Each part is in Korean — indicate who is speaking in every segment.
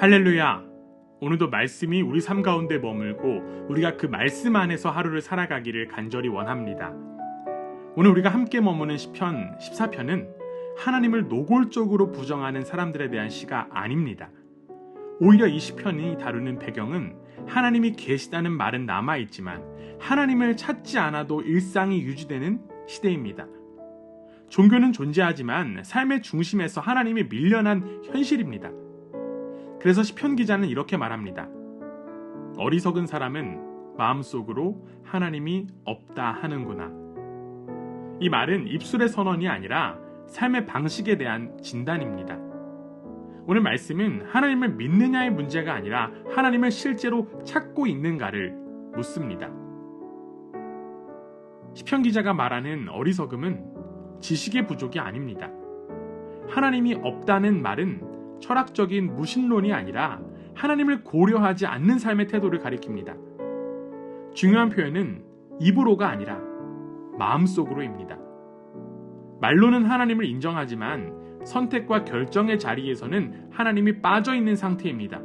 Speaker 1: 할렐루야! 오늘도 말씀이 우리 삶 가운데 머물고 우리가 그 말씀 안에서 하루를 살아가기를 간절히 원합니다. 오늘 우리가 함께 머무는 시편 14편은 하나님을 노골적으로 부정하는 사람들에 대한 시가 아닙니다. 오히려 이 시편이 다루는 배경은 하나님이 계시다는 말은 남아있지만 하나님을 찾지 않아도 일상이 유지되는 시대입니다. 종교는 존재하지만 삶의 중심에서 하나님이 밀려난 현실입니다. 그래서 시편 기자는 이렇게 말합니다. 어리석은 사람은 마음속으로 하나님이 없다 하는구나. 이 말은 입술의 선언이 아니라 삶의 방식에 대한 진단입니다. 오늘 말씀은 하나님을 믿느냐의 문제가 아니라 하나님을 실제로 찾고 있는가를 묻습니다. 시편 기자가 말하는 어리석음은 지식의 부족이 아닙니다. 하나님이 없다는 말은 철학적인 무신론이 아니라 하나님을 고려하지 않는 삶의 태도를 가리킵니다. 중요한 표현은 입으로가 아니라 마음속으로입니다. 말로는 하나님을 인정하지만 선택과 결정의 자리에서는 하나님이 빠져있는 상태입니다.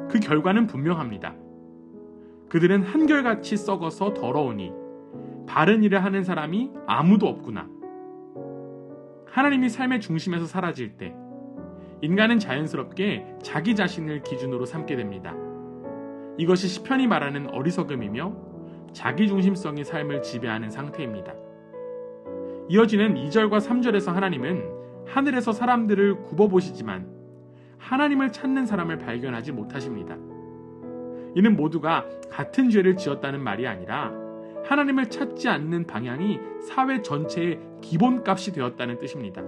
Speaker 1: 그 결과는 분명합니다. 그들은 한결같이 썩어서 더러우니 바른 일을 하는 사람이 아무도 없구나. 하나님이 삶의 중심에서 사라질 때 인간은 자연스럽게 자기 자신을 기준으로 삼게 됩니다. 이것이 시편이 말하는 어리석음이며 자기중심성이 삶을 지배하는 상태입니다. 이어지는 2절과 3절에서 하나님은 하늘에서 사람들을 굽어보시지만 하나님을 찾는 사람을 발견하지 못하십니다. 이는 모두가 같은 죄를 지었다는 말이 아니라 하나님을 찾지 않는 방향이 사회 전체의 기본값이 되었다는 뜻입니다.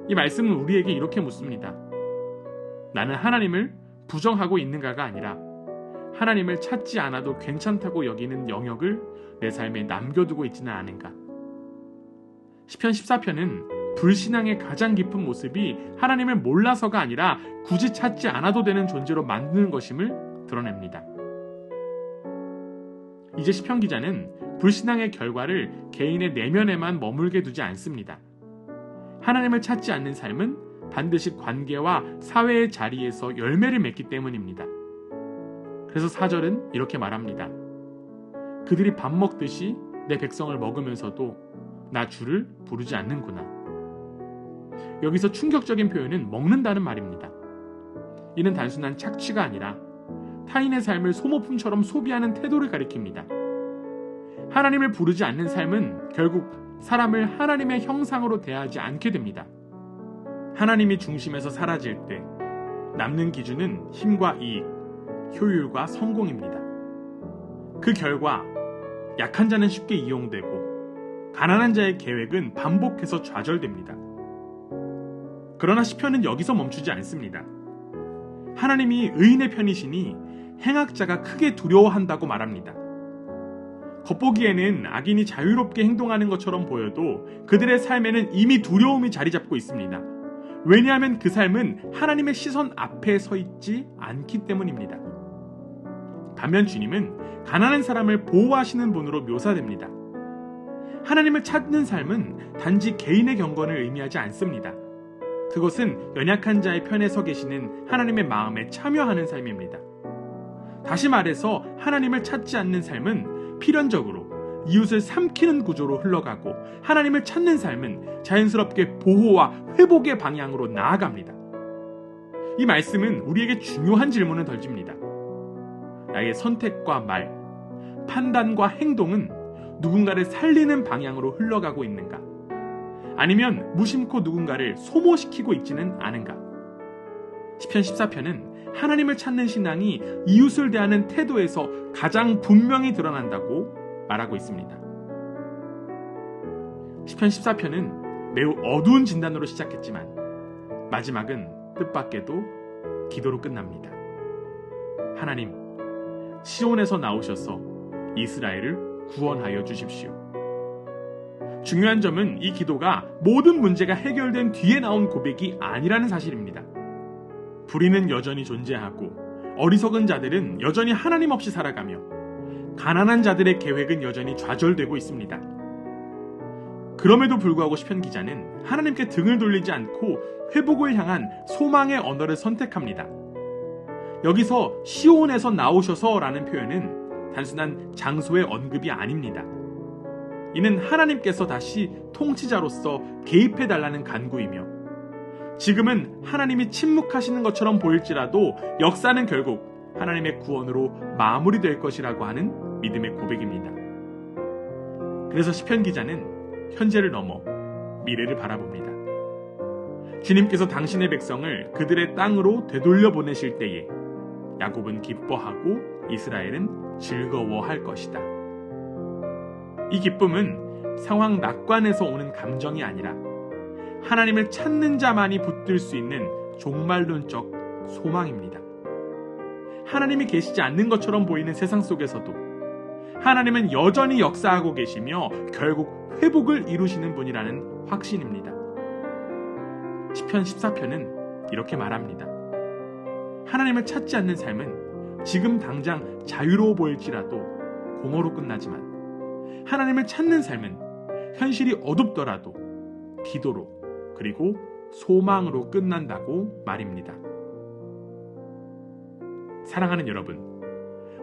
Speaker 1: 이 말씀은 우리에게 이렇게 묻습니다. 나는 하나님을 부정하고 있는가가 아니라 하나님을 찾지 않아도 괜찮다고 여기는 영역을 내 삶에 남겨두고 있지는 않은가. 시편 14편은 불신앙의 가장 깊은 모습이 하나님을 몰라서가 아니라 굳이 찾지 않아도 되는 존재로 만드는 것임을 드러냅니다. 이제 시편 기자는 불신앙의 결과를 개인의 내면에만 머물게 두지 않습니다. 하나님을 찾지 않는 삶은 반드시 관계와 사회의 자리에서 열매를 맺기 때문입니다. 그래서 4절은 이렇게 말합니다. 그들이 밥 먹듯이 내 백성을 먹으면서도 나 주를 부르지 않는구나. 여기서 충격적인 표현은 먹는다는 말입니다. 이는 단순한 착취가 아니라 타인의 삶을 소모품처럼 소비하는 태도를 가리킵니다. 하나님을 부르지 않는 삶은 결국 사람을 하나님의 형상으로 대하지 않게 됩니다. 하나님이 중심에서 사라질 때 남는 기준은 힘과 이익, 효율과 성공입니다. 그 결과 약한 자는 쉽게 이용되고 가난한 자의 계획은 반복해서 좌절됩니다. 그러나 시편은 여기서 멈추지 않습니다. 하나님이 의인의 편이시니 행악자가 크게 두려워한다고 말합니다. 겉보기에는 악인이 자유롭게 행동하는 것처럼 보여도 그들의 삶에는 이미 두려움이 자리 잡고 있습니다. 왜냐하면 그 삶은 하나님의 시선 앞에 서 있지 않기 때문입니다. 반면 주님은 가난한 사람을 보호하시는 분으로 묘사됩니다. 하나님을 찾는 삶은 단지 개인의 경건을 의미하지 않습니다. 그것은 연약한 자의 편에 서 계시는 하나님의 마음에 참여하는 삶입니다. 다시 말해서 하나님을 찾지 않는 삶은 필연적으로 이웃을 삼키는 구조로 흘러가고 하나님을 찾는 삶은 자연스럽게 보호와 회복의 방향으로 나아갑니다. 이 말씀은 우리에게 중요한 질문을 던집니다. 나의 선택과 말, 판단과 행동은 누군가를 살리는 방향으로 흘러가고 있는가? 아니면 무심코 누군가를 소모시키고 있지는 않은가? 시편 14편은 하나님을 찾는 신앙이 이웃을 대하는 태도에서 가장 분명히 드러난다고 말하고 있습니다. 시편 14편은 매우 어두운 진단으로 시작했지만 마지막은 뜻밖에도 기도로 끝납니다. 하나님, 시온에서 나오셔서 이스라엘을 구원하여 주십시오. 중요한 점은 이 기도가 모든 문제가 해결된 뒤에 나온 고백이 아니라는 사실입니다. 불의는 여전히 존재하고 어리석은 자들은 여전히 하나님 없이 살아가며 가난한 자들의 계획은 여전히 좌절되고 있습니다. 그럼에도 불구하고 시편 기자는 하나님께 등을 돌리지 않고 회복을 향한 소망의 언어를 선택합니다. 여기서 시온에서 나오셔서 라는 표현은 단순한 장소의 언급이 아닙니다. 이는 하나님께서 다시 통치자로서 개입해달라는 간구이며 지금은 하나님이 침묵하시는 것처럼 보일지라도 역사는 결국 하나님의 구원으로 마무리될 것이라고 하는 믿음의 고백입니다. 그래서 시편 기자는 현재를 넘어 미래를 바라봅니다. 주님께서 당신의 백성을 그들의 땅으로 되돌려 보내실 때에 야곱은 기뻐하고 이스라엘은 즐거워할 것이다. 이 기쁨은 상황 낙관에서 오는 감정이 아니라 하나님을 찾는 자만이 붙들 수 있는 종말론적 소망입니다. 하나님이 계시지 않는 것처럼 보이는 세상 속에서도 하나님은 여전히 역사하고 계시며 결국 회복을 이루시는 분이라는 확신입니다. 시편 14편은 이렇게 말합니다. 하나님을 찾지 않는 삶은 지금 당장 자유로워 보일지라도 공허로 끝나지만 하나님을 찾는 삶은 현실이 어둡더라도 기도로 그리고 소망으로 끝난다고 말입니다. 사랑하는 여러분,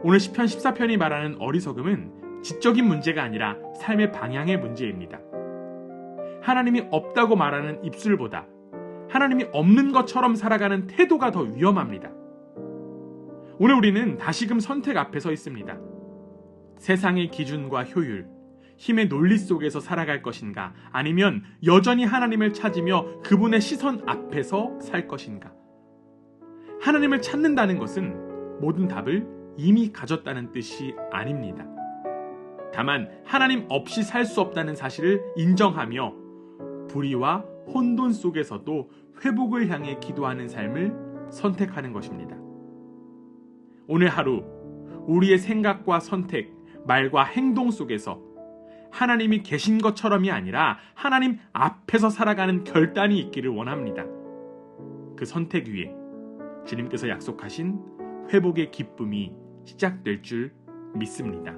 Speaker 1: 오늘 시편 14편이 말하는 어리석음은 지적인 문제가 아니라 삶의 방향의 문제입니다. 하나님이 없다고 말하는 입술보다 하나님이 없는 것처럼 살아가는 태도가 더 위험합니다. 오늘 우리는 다시금 선택 앞에 서 있습니다. 세상의 기준과 효율, 힘의 논리 속에서 살아갈 것인가, 아니면 여전히 하나님을 찾으며 그분의 시선 앞에서 살 것인가. 하나님을 찾는다는 것은 모든 답을 이미 가졌다는 뜻이 아닙니다. 다만 하나님 없이 살 수 없다는 사실을 인정하며 불의와 혼돈 속에서도 회복을 향해 기도하는 삶을 선택하는 것입니다. 오늘 하루 우리의 생각과 선택, 말과 행동 속에서 하나님이 계신 것처럼이 아니라 하나님 앞에서 살아가는 결단이 있기를 원합니다. 그 선택 위에 주님께서 약속하신 회복의 기쁨이 시작될 줄 믿습니다.